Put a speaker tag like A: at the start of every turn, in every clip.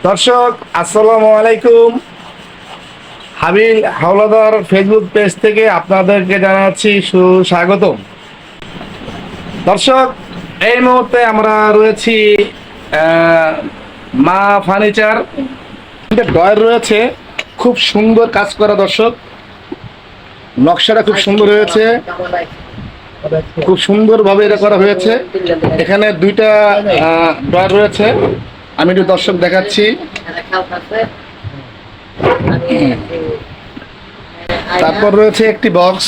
A: দর্শক আসসালামু আলাইকুম। হাবিল হাওলাদার ফেসবুক পেজ থেকে আপনাদেরকে জানাচ্ছি সুস্বাগতম। দর্শক, এই মুহূর্তে আমরা রয়েছি মা ফার্নিচার। ড্রয়ার রয়েছে, খুব সুন্দর কাজ করা। দর্শক, নকশাটা খুব সুন্দর হয়েছে, খুব সুন্দরভাবে এটা করা হয়েছে। এখানে দুইটা ড্রয়ার রয়েছে, আমি একটু দর্শক দেখাচ্ছি। তারপর রয়েছে একটি বক্স,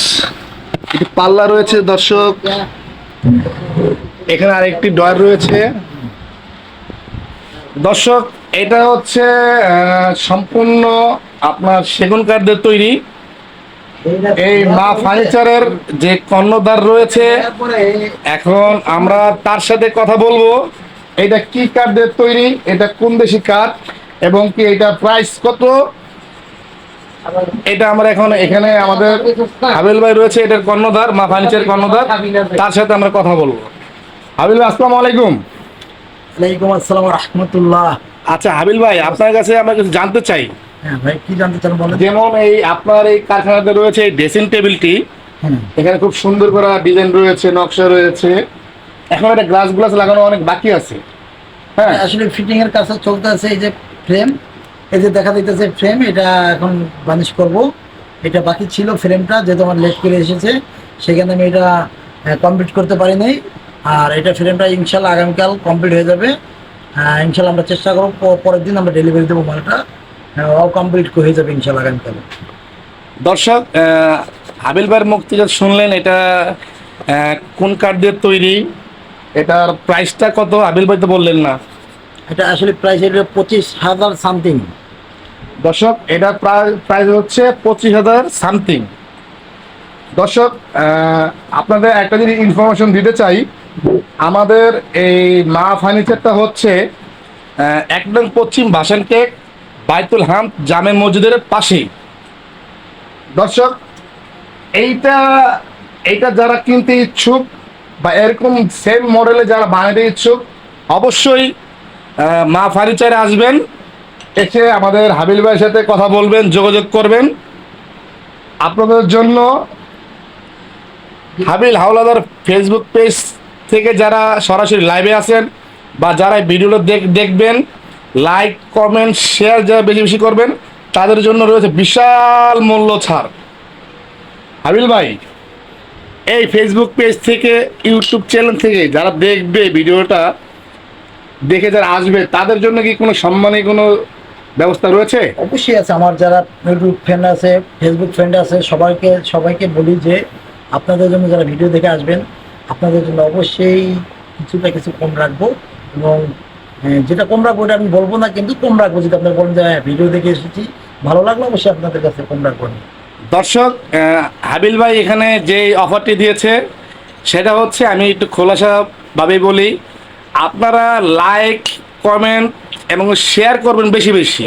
A: একটি পাল্লা রয়েছে। দর্শক, এখানে আরেকটি ড্রয়ার রয়েছে। দর্শক, এটা হচ্ছে সম্পূর্ণ আপনার সেগুন কাঠ দিয়ে তৈরি। এই মা ফার্নিচারের যে কর্ণধার রয়েছে, এখন আমরা তার সাথে কথা বলবো। এটা কি কাঠ দিয়ে তৈরি, এটা কোন দেশি কাঠ, এবং কি এটা প্রাইস কত, এটা আমরা এখন এখানে আমাদের হাবিল ভাই রয়েছে, এটার কর্ণধার, মা ফার্নিচার কর্ণধার, তার সাথে আমরা কথা বলবো। হাবিল ভাই, আসসালামু আলাইকুম।
B: ওয়ালাইকুম আসসালাম রাহমাতুল্লাহ।
A: আচ্ছা হাবিল ভাই, আপনার কাছে আমরা কিছু জানতে চাই।
B: হ্যাঁ ভাই, কি জানতে চান বলেন।
A: যেমন এই আপনার এই কারখানাতে রয়েছে এই ড্রেসিং টেবিলটি, এখানে খুব সুন্দর করা ডিজাইন রয়েছে, নকশা রয়েছে। এখন এটা গ্লাস লাগানো অনেক বাকি আছে। হ্যাঁ,
B: আসলে ফিটিং এর কাজ চলতে আছে। এই যে ফ্রেম, এই যে দেখা দিতেছে ফ্রেম, এটা এখন বানিশ করব। এটা বাকি ছিল ফ্রেমটা, যেহেতু আমার লেট করে এসেছে, সেখানে আমি এটা কমপ্লিট করতে পারি নাই। আর এটা ফ্রেমটা ইনশাল্লাহ আগামীকাল কমপ্লিট হয়ে যাবে। ইনশাল্লাহ আমরা চেষ্টা করবো পরের দিন আমরা ডেলিভারি দেবো মালটা। অল কমপ্লিট হয়ে যাবে ইনশাল্লাহ আগামীকাল।
A: দর্শক, হাবিল ভাইয়ের মুখ থেকে শুনলেন এটা কোন কাঠ দিয়ে তৈরি, এটার প্রাইসটা কত হাবিল ভাই তো বললেন না।
B: এটা আসলে প্রাইস এটা 25,000 সামথিং।
A: দর্শক, এটা প্রাইস হচ্ছে 25,000 সামথিং। দর্শক, আপনাদের একটা যদি ইনফরমেশন দিতে চাই, আমাদের এই মা ফার্নিচারটা হচ্ছে একদম পশ্চিম ভাসানটেক বাইতুল হাম জামে মসজিদের পাশেই। দর্শক, এইটা এইটা যারা কিনতে ইচ্ছুক বা এরকম সেম মডেলে যারা বানাতে ইচ্ছুক, অবশ্যই মা ফার্নিচারে আসবেন, এসে আমাদের হাবিল ভাইয়ের সাথে কথা বলবেন, যোগাযোগ করবেন। আপনাদের জন্য হাবিল হাওলাদার ফেসবুক পেজ থেকে যারা সরাসরি লাইভে আছেন বা যারা ভিডিওটা দেখবেন, লাইক কমেন্ট শেয়ার যারা বেশি বেশি করবেন, তাদের জন্য রয়েছে বিশাল মূল্য ছাড়। হাবিল ভাই, এই ফেসবুক পেজ থেকে, ইউটিউব চ্যানেল থেকে যারা দেখবে ভিডিওটা, দেখে যারা আসবে, তাদের জন্য কি কোনো সম্মানী কোনো ব্যবস্থা রয়েছে?
B: অবশ্যই আছে। আমার যারা ইউটিউব ফ্রেন্ড আছে, ফেসবুক ফ্রেন্ড আছে, সবাইকে বলি যে আপনাদের জন্য যারা ভিডিও দেখে আসবেন, আপনাদের জন্য অবশ্যই কিছু কম রাখবো। এবং যেটা কম রাখবো ওটা আমি বলবো না, কিন্তু কম রাখবো। যদি আপনারা বলেন যে ভিডিও দেখে এসেছি, ভালো লাগলো, অবশ্যই আপনাদের কাছে কম রাখবো।
A: দর্শক, হাবিল ভাই এখানে যে অফারটি দিয়েছে সেটা হচ্ছে, আমি একটু খোলাসাভাবে বলি, আপনারা লাইক কমেন্ট এবং শেয়ার করবেন বেশি বেশি।